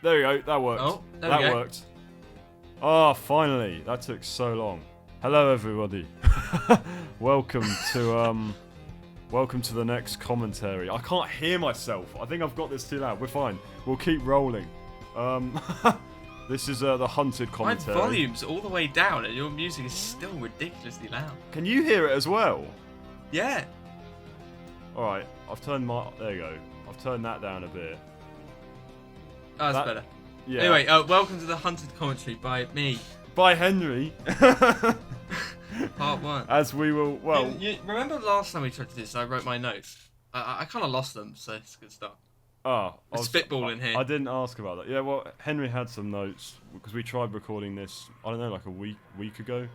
There we go. That worked. Oh, there that we go. worked. Oh, finally. That took so long. Hello, everybody. welcome to the next commentary. I can't hear myself. I think I've got this too loud. We're fine. We'll keep rolling. This is the hunted commentary. My volume's all the way down, and your music is still ridiculously loud. Can you hear it as well? Yeah. All right. I've turned my. There you go. I've turned that down a bit. Oh, that's better. Yeah. Anyway, welcome to the hunted commentary by me. By Henry. Part 1. As we will. Well. You remember last time we tried to do this? I wrote my notes. I kind of lost them, so it's a good start. Oh, spitballing here. I didn't ask about that. Yeah, well, Henry had some notes because we tried recording this. I don't know, like a week ago.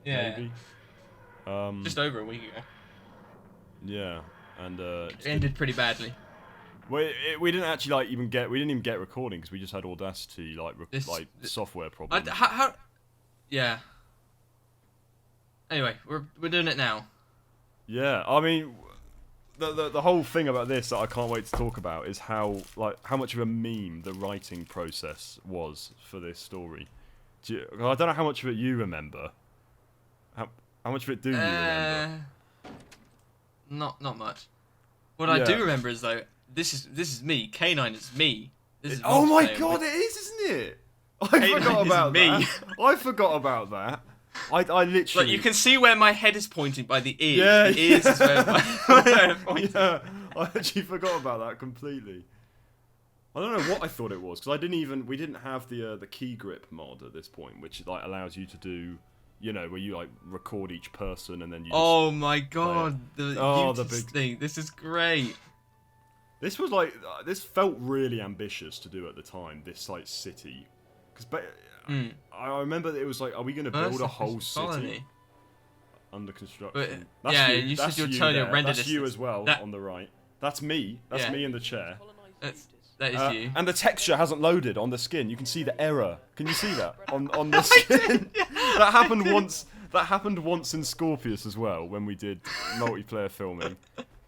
Yeah. Maybe. Just over a week ago. Yeah, and it ended pretty badly. Well, we didn't actually we didn't even get recording because we just had Audacity software problems. Yeah. Anyway, we're doing it now. Yeah, I mean, the whole thing about this that I can't wait to talk about is how much of a meme the writing process was for this story. I don't know how much of it you remember. How much of it do you remember? Not much. What I do remember is though, this is me. K9 is me. Oh my god, it is, isn't it? I forgot about that. I forgot about that. I literally. Like, you can see where my head is pointing by the ears. Yeah, the ears is where my head is pointing. Yeah, I actually forgot about that completely. I don't know what I thought it was because we didn't have the key grip mod at this point, which allows you to do. Where you record each person and then you. Oh my god! The big thing. This is great. This was this felt really ambitious to do at the time. This city, because I remember it was are we going to build a whole city under construction? But, you said you'll turn your render distance. That's you as well on the right. That's me. That's me in the chair. That is you. And the texture hasn't loaded on the skin. You can see the error. Can you see that on the skin? That happened once. That happened once in Scorpius as well when we did multiplayer filming.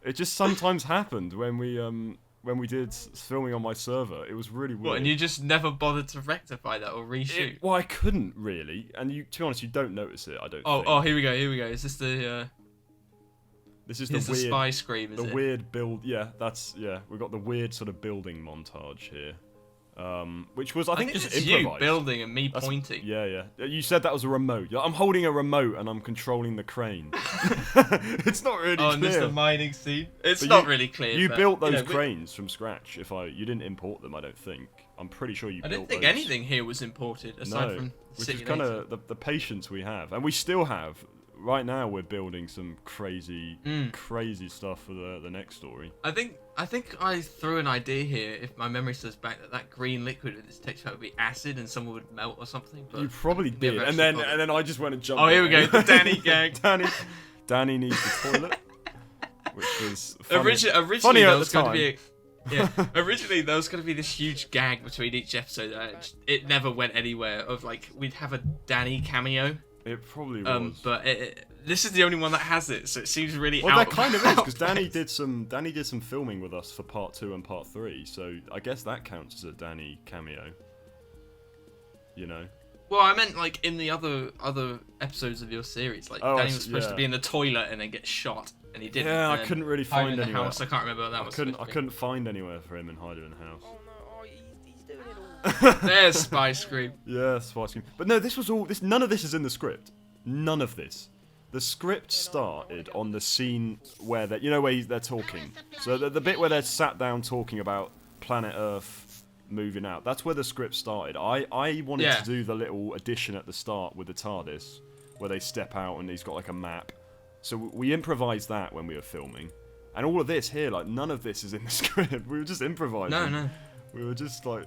It just sometimes happened when we did filming on my server. It was really weird. What, and you just never bothered to rectify that or reshoot? Well, I couldn't really. And to be honest, you don't notice it. I don't. Oh, here we go. Is this the? This is the weird spy scream. Is the it? weird build. Yeah, we've got the weird sort of building montage here. Which was I think just improvised. You building and me pointing. Yeah. You said that was a remote. I'm holding a remote and I'm controlling the crane. It's not really clear. Oh, and this the mining scene. It's not really clear. You built those cranes from scratch. You didn't import them, I don't think. I'm pretty sure you built those. I don't think anything here was imported aside from which is kind of the patience we have, and we still have. Right now, we're building some crazy stuff for the next story. I think I threw an idea here. If my memory serves back, that green liquid in this texture would be acid and someone would melt or something. But you probably did, and then I just went and jumped. Oh, here we go, the Danny gag. Danny needs the toilet, which was originally there was going to be. Originally there was going to be this huge gag between each episode. It never went anywhere. Of we'd have a Danny cameo. It probably was. But this is the only one that has it, so it seems really well, that kind of is, because Danny did some filming with us for part 2 and part 3, so I guess that counts as a Danny cameo. Well, I meant in the other episodes of your series, Danny was supposed to be in the toilet and then get shot, and he didn't. Yeah, I couldn't really find anywhere. In the house. I can't remember what that was. I couldn't find anywhere for him in hide in the house. Oh no, he's doing it all. There's Spy Scream. Yeah, Spy Scream. But no, none of this is in the script. None of this. The script started on the scene where they're talking. So the bit where they're sat down talking about planet Earth moving out. That's where the script started. I wanted to do the little addition at the start with the TARDIS, where they step out and he's got a map. So we improvised that when we were filming. And all of this here, none of this is in the script. We were just improvising. No. We were just oh,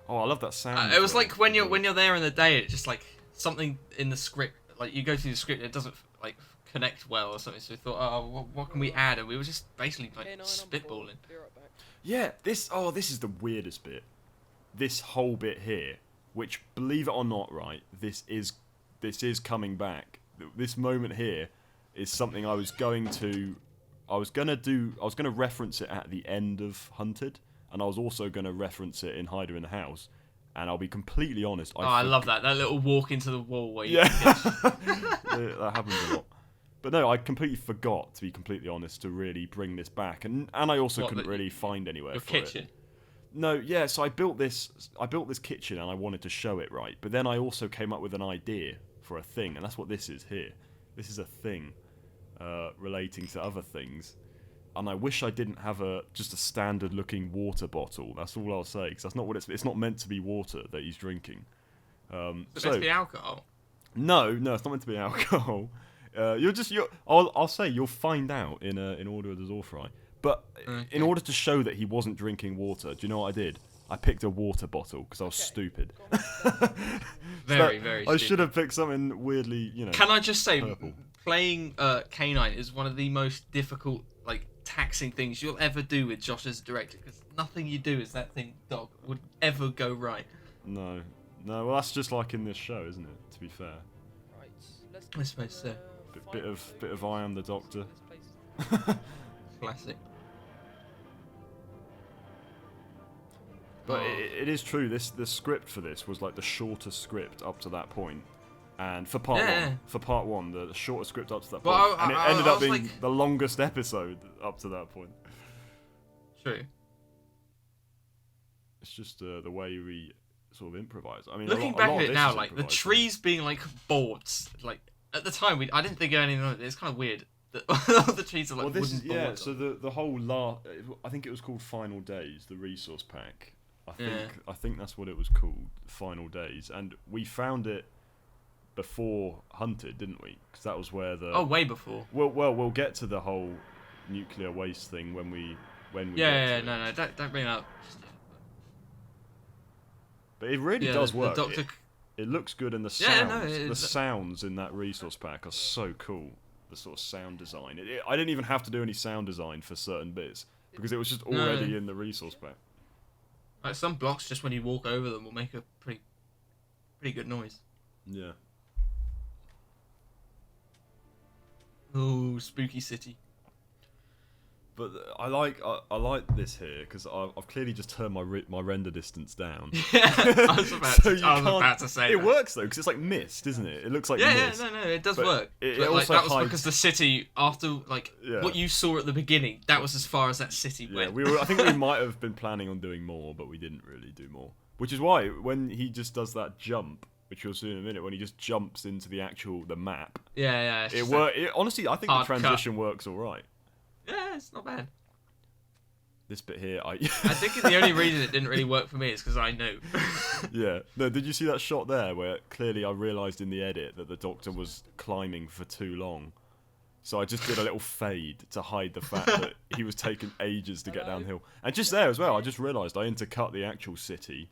I love that sound. It was when you're there in the day, it's just something in the script. You go through the script, it doesn't connect well or something. So we thought, oh, what can we add? And we were just basically spitballing. Yeah, this is the weirdest bit. This whole bit here, which, believe it or not, right, this is coming back. This moment here is something I was going to reference it at the end of Hunted. and I was also going to reference it in Hider in the House. And I'll be completely honest. I love that little walk into the wall where you yeah, can that happens a lot. But no, I completely forgot, to be completely honest, to really bring this back, and I also couldn't really find anywhere your for kitchen. it. No, yeah. So I built this kitchen, and I wanted to show it right. But then I also came up with an idea for a thing, and that's what this is here. This is a thing relating to other things, and I wish I didn't have just a standard-looking water bottle. That's all I'll say, because that's not what it's not meant to be water that he's drinking. It's meant to be alcohol. No, it's not meant to be alcohol. I'll say you'll find out in Order of the Zorfry. But in order to show that he wasn't drinking water, do you know what I did? I picked a water bottle because I was stupid. Very I stupid. should have picked something weirdly, Can I just say, purple. playing K9 is one of the most difficult, taxing things you'll ever do with Josh as a director, because nothing you do as that thing dog would ever go right. No. Well, that's just like in this show, isn't it? To be fair. Right, let's I suppose so. Bit of I Am the Doctor. Classic. But it is true. The script for this was like the shortest script up to that point, and for part one, the shortest script up to that point, and it ended up being the longest episode up to that point. True. It's just the way we sort of improvise. I mean, Looking back at it now, the trees being boards, at the time I didn't think of anything of it. It's kind of weird that all the trees are wooden boards. Yeah. So the whole I think it was called Final Days, the resource pack. I think that's what it was called, Final Days, and we found it before Hunted, didn't we? Because that was where way before. Well, we'll get to the whole nuclear waste thing when we. No, don't bring it up. But it really does work. The doctor... It looks good, and the sounds in that resource pack are so cool. The sort of sound design. I didn't even have to do any sound design for certain bits because it was just already in the resource pack. Some blocks, just when you walk over them, will make a pretty good noise. Yeah. Oh, spooky city. But I like this here because I've clearly just turned my render distance down. I was about to say it works though because it's like mist, isn't it? It looks like mist. No, it does work. It but, also that was hides... because the city after what you saw at the beginning, that was as far as that city went. I think we might have been planning on doing more, but we didn't really do more. Which is why when he just does that jump, which you'll see in a minute, when he just jumps into the map. Yeah. Honestly, I think the transition works all right. Yeah, it's not bad. This bit here, I think the only reason it didn't really work for me is because I know. Yeah. No, did you see that shot there where clearly I realised in the edit that the Doctor was climbing for too long? So I just did a little fade to hide the fact that he was taking ages to get downhill. And just there as well, I just realised I intercut the actual city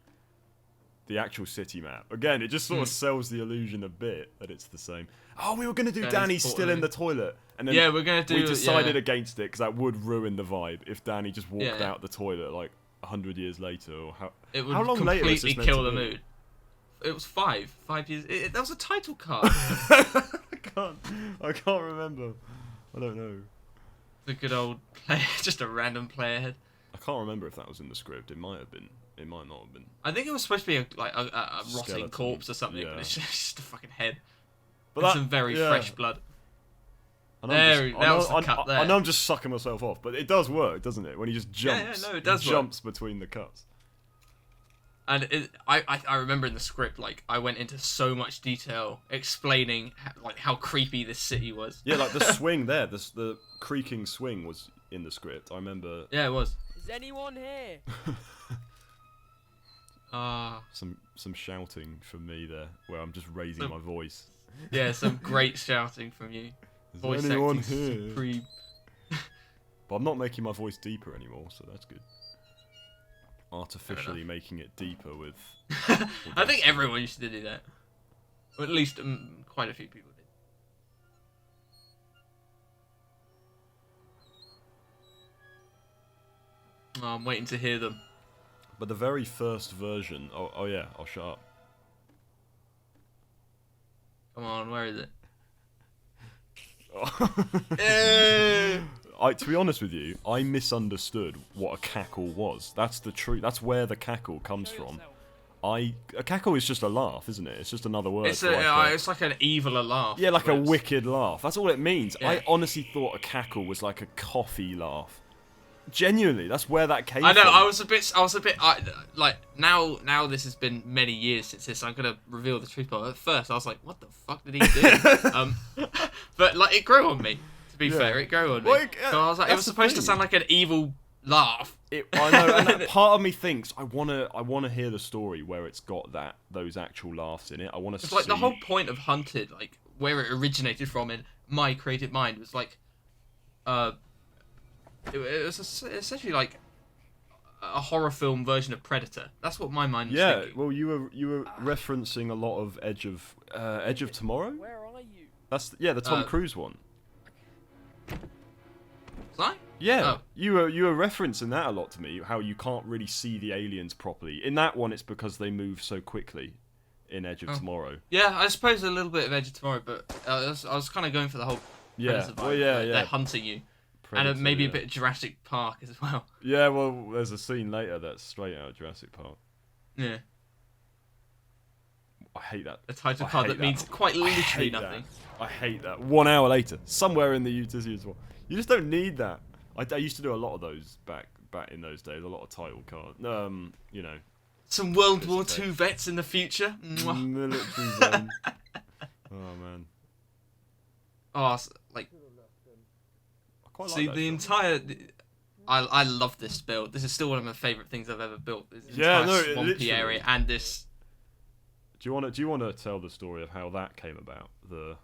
map. Again, it just sort of sells the illusion a bit that it's the same. Oh, we were going to do Danny still in the toilet. And then we decided against it because that would ruin the vibe if Danny just walked out the toilet 100 years later. Or how long later is this meant to kill the mood. It was 5 years. That was a title card. I can't remember. I don't know. The good old player, just a random player head. I can't remember if that was in the script. It might have been. It might not have been. I think it was supposed to be a rotting corpse or something, but it's just a fucking head. But some very fresh blood. I know I'm just sucking myself off, but it does work, doesn't it? When he just jumps, it does jumps between the cuts. And I remember in the script, I went into so much detail explaining how creepy this city was. Yeah, the swing there, the creaking swing was in the script. I remember. Yeah, it was. Is anyone here? Some shouting from me there, where I'm just raising my voice. Yeah, some great shouting from you. Is voice anyone acting here? supreme. But I'm not making my voice deeper anymore, so that's good. Artificially making it deeper with... I think everyone used to do that. Or at least quite a few people did. Oh, I'm waiting to hear them. But the very first version... Oh yeah, I'll shut up. Come on, where is it? to be honest with you, I misunderstood what a cackle was. That's the truth. That's where the cackle comes from. A cackle is just a laugh, isn't it? It's just another word. It's it's like an eviler laugh. Yeah, like a wicked laugh. That's all it means. Yeah. I honestly thought a cackle was like a coffee laugh. Genuinely, that's where that came I know. from. I was a bit. Like now. This has been many years since this. I'm gonna reveal the truth. But at first, I was like, "What the fuck did he do?" But like, it grew on me. To be fair, it grew on me. Well, So I was like, it was supposed to sound like an evil laugh. I know, and that part of me thinks I wanna hear the story where it's got those actual laughs in it. I want to. It's like the whole point of Hunted, like where it originated from in my creative mind, was like, it was essentially like a horror film version of Predator. That's what my mind was thinking. Well, you were referencing a lot of Edge of Tomorrow. Where are you? That's the Tom Cruise one. Was I? Yeah, Oh. you were referencing that a lot to me. How you can't really see the aliens properly. In that one, it's because they move so quickly. In Edge of Tomorrow. Yeah, I suppose a little bit of Edge of Tomorrow, but I was kind of going for the whole Predator vibe. Like, they're hunting you. Predator, And maybe a bit of Jurassic Park as well. Yeah, well, there's a scene later that's straight out of Jurassic Park. Yeah. I hate that. A title card that means quite literally that. nothing. I hate that. 1 hour later, somewhere in the UTC as well. You just don't need that. I used to do a lot of those back in those days. A lot of title cards. You know. Some World War II vets in the future. Military zone. Oh man. Oh, like. I quite See, like the that entire. I love this build. This is still one of my favourite things I've ever built. This Yeah, entire no, swampy literally. area and this. Do you want to tell the story of how that came about? Oh,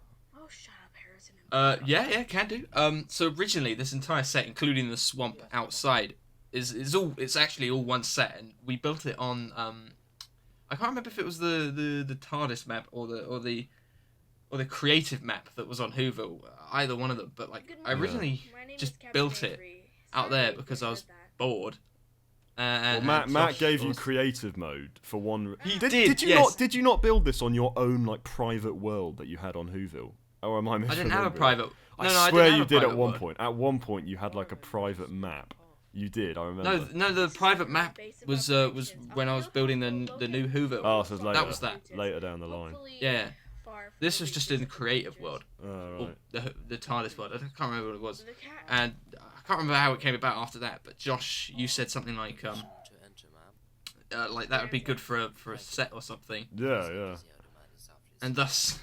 shut up, Harrison. Yeah, can do. So originally, this entire set, including the swamp outside, it's actually all one set, and we built it on I can't remember if it was the TARDIS map or the creative map that was on Whoville, either one of them. But like, I originally just built it out there because I was bored. Well, Matt gave you creative mode for one. He Did you yes. Did you not build this on your own like private world that you had on Whoville? Or am I misremembering? I didn't have a private. I No, swear I didn't you have a did at private one world. point. At one point, you had like a private map. You did. I remember. No, the private map was when I was building the new Whoville. Oh, so it's later. That was that. Later down the line. Yeah. This was just in the creative world, Oh, or right. the TARDIS world. I can't remember what it was, and I can't remember how it came about after that. But Josh, you said something like that would be good for a set or something, Yeah. and thus.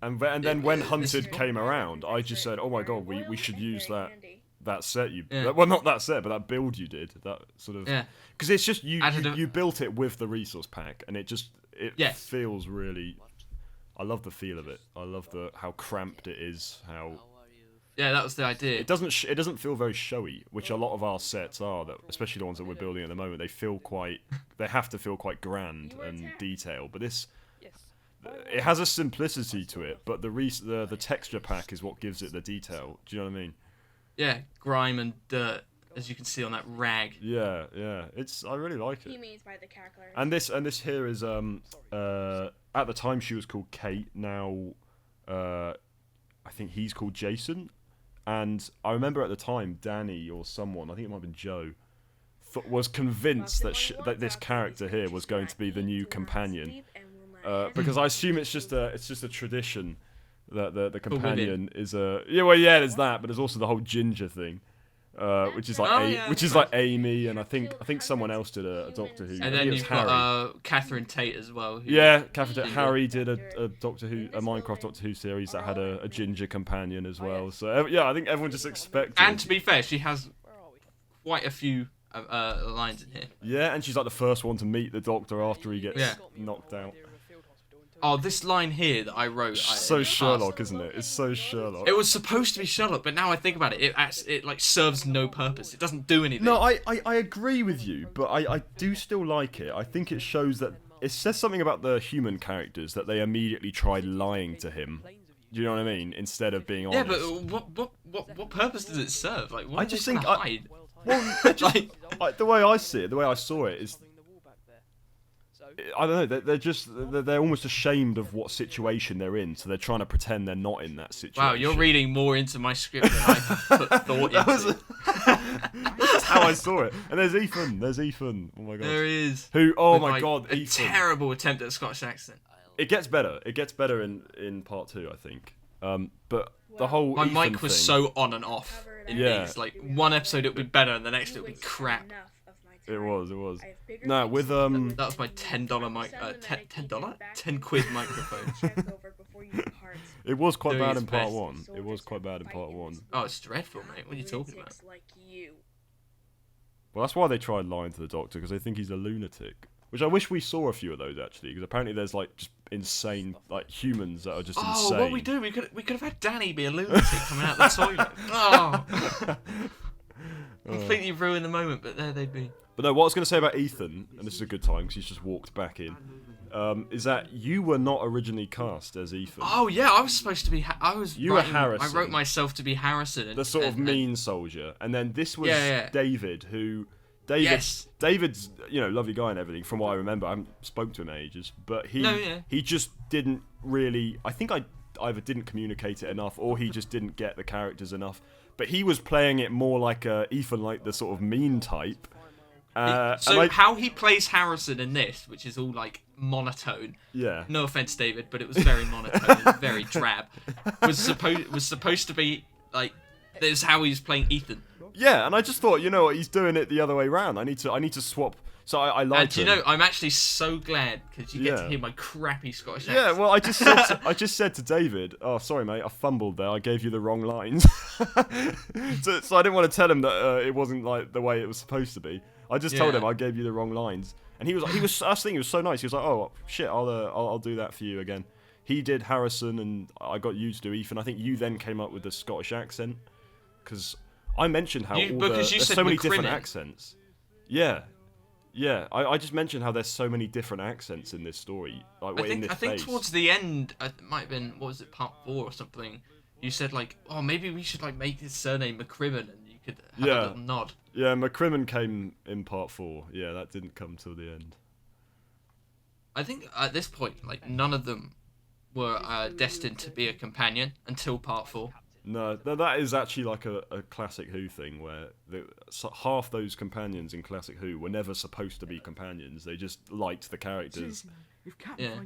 And then when Hunted came around, I just said, "Oh my god, we should use that set you." Yeah. Well, not that set, but that build you did. That sort of. Yeah. Because it's just Added a- you built it with the resource pack, and it Yes. feels really. I love the feel of it. I love how cramped it is. How Yeah, that was the idea. it doesn't feel very showy, which a lot of our sets are. That especially the ones that we're building at the moment, they have to feel quite grand and detailed. But this. It has a simplicity to it, but the texture pack is what gives it the detail. Do you know what I mean? Yeah, grime and dirt, as you can see on that rag. Yeah. I really like He it. means by the cackler. And this here is at the time she was called Kate. Now I think he's called Jason. And I remember at the time Danny or someone, I think it might have been Joe, was convinced that this character here was going to be the new companion. Because I assume it's just a tradition that the companion is a there's that, but there's also the whole ginger thing, which is like Amy, and I think someone else did a Doctor Who. And I then think it was you've Harry. got Catherine Tate as well. Harry did a Doctor Who, a Minecraft Doctor Who series that had a ginger companion as well. So I think everyone just expected. And to be fair, she has quite a few lines in here. Yeah, and she's like the first one to meet the Doctor after he gets knocked out. Oh, this line here that I wrote. So Sherlock, isn't it? It's so Sherlock. It was supposed to be Sherlock, but now I think about it, it like serves no purpose. It doesn't do anything. No, I agree with you, but I do still like it. I think it shows that it says something about the human characters that they immediately tried lying to him. Do you know what I mean? Instead of being honest. Yeah, but what purpose does it serve? Like, what I are just they think trying to hide? Well, the way I see it, the way I saw it is. So, I don't know. They're almost ashamed of what situation they're in, so they're trying to pretend they're not in that situation. Wow, you're reading more into my script than I put thought into. That's how I saw it. And there's Ethan. Oh my god. There he is. Who? Oh With, my like, god, a Ethan. terrible attempt at a Scottish accent. It gets better. It gets better in part 2, I think. But the whole My Ethan mic was thing, so on and off in Yeah. these. Like, one episode it would be better, and the next it would be crap. It was. No, with That was my $10 mic. $10? 10 quid microphone. it was quite Doing bad its in part best. 1. It was quite bad in part 1. Oh, it's dreadful, mate. What are you talking about? Well, that's why they tried lying to the Doctor, because they think he's a lunatic. Which I wish we saw a few of those actually, because apparently there's like just insane like humans that are just insane. Oh, what we do? We could have had Danny be a lunatic coming out the toilet. Oh, completely ruined the moment. But there they'd be. But no, what I was going to say about Ethan, and this is a good time because he's just walked back in, is that you were not originally cast as Ethan. Oh yeah, I was supposed to be. You were Harrison. I wrote myself to be Harrison. The sort of mean soldier, and then this was Yeah. David, who. David's, lovely guy and everything, from what I remember. I haven't spoken to him in ages, but he just didn't really. I think I either didn't communicate it enough, or he just didn't get the characters enough. But he was playing it more like Ethan, like the sort of mean type. How he plays Harrison in this, which is all like monotone. Yeah. No offense, David, but it was very monotone, and very drab. Was supposed to be like this is how he was playing Ethan. Yeah, and I just thought, you know what, he's doing it the other way round. I need to swap. So I liked him. And I'm actually so glad because you get to hear my crappy Scottish accent. Yeah, well, I just said to David, oh, sorry, mate, I fumbled there. I gave you the wrong lines. so I didn't want to tell him that it wasn't like the way it was supposed to be. I just told him I gave you the wrong lines, and he was. I was thinking he was so nice. He was like, oh shit, I'll do that for you again. He did Harrison, and I got you to do Ethan. I think you then came up with the Scottish accent because I mentioned how there's so many different accents. Yeah. I just mentioned how there's so many different accents in this story. Like, I think towards the end, it might have been, what was it, part 4 or something. You said like, oh, maybe we should like make his surname McCrimmon, and you could have a little nod. Yeah, McCrimmon came in part 4. Yeah, that didn't come till the end. I think at this point, like, none of them were destined to be a companion until part 4. No, that is actually like a Classic Who thing where half those companions in Classic Who were never supposed to be companions. They just liked the characters. Yeah.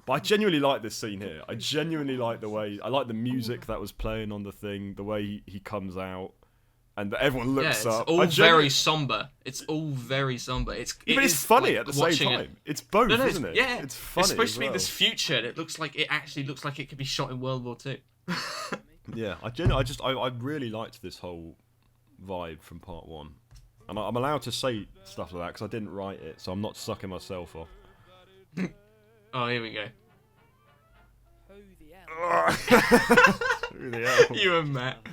But I genuinely like this scene here. I genuinely like the way... I like the music that was playing on the thing, the way he comes out, and everyone looks up. It's all very somber. It's all very somber. But it's funny at the same time. It's both, isn't it? Yeah. It's funny. It's supposed to be this future, and it actually looks like it could be shot in World War II. Yeah, I really liked this whole vibe from part 1, and I'm allowed to say stuff like that because I didn't write it, so I'm not sucking myself off. Oh, here we go. Who the hell? You and Matt.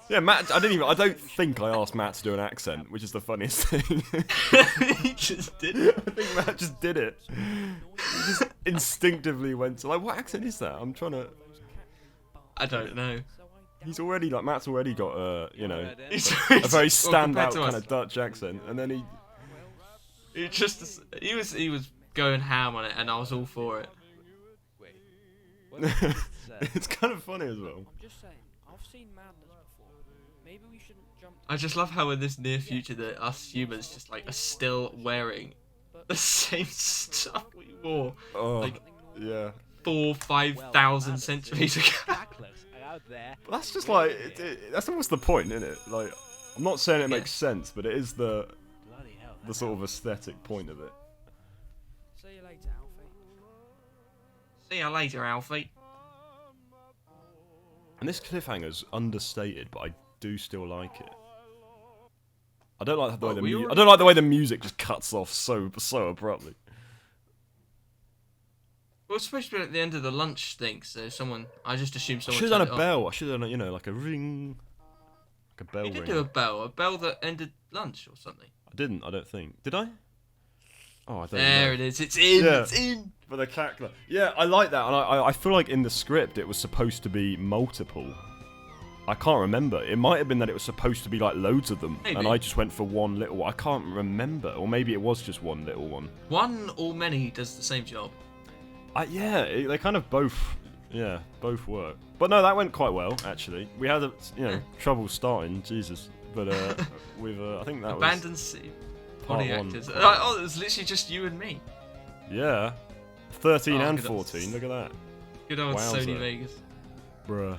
Yeah, Matt. I don't think I asked Matt to do an accent, which is the funniest thing. He just did it. I think Matt just did it. He just instinctively went to what accent is that? I'm trying to. I don't know. Matt's already got a very Well, standout compared to kind us. of Dutch accent, and then he was going ham on it, and I was all for it. it's kind of funny as well. I'm just saying, I've seen madness before. Maybe we shouldn't jump. I just love how in this near future that us humans just like are still wearing the same stuff we wore Oh, like yeah. 4,000-5,000 centuries ago. But that's just like that's almost the point, isn't it? Like, I'm not saying it makes sense, but it is the sort of aesthetic point of it. See you later, Alfie. See you later, Alfie. And this cliffhanger's understated, but I do still like it. I don't like the way I don't like the way the music just cuts off so abruptly. Well, it's supposed to be at the end of the lunch thing, so I just assumed someone. Should have done turned a it bell. I should have done, like a ring, like a bell on. You ring. did do a bell that ended lunch or something. I didn't. I don't think. Did I? Oh, I don't know. There it is. It's in. Yeah. It's in. For the cackler. Yeah, I like that, and I feel like in the script it was supposed to be multiple. I can't remember. It might have been that it was supposed to be like loads of them, Maybe. and I just went for one little one. I can't remember, or maybe it was just one little one. One or many does the same job. Yeah, they kind of both work. But no, that went quite well actually. We had trouble starting, Jesus, but with I think that Abandoned was body part one. actors. Oh, it was literally just you and me. Yeah, 13 Oh, and good. 14. Look at that, Good old Wowza. Sony Vegas. bruh.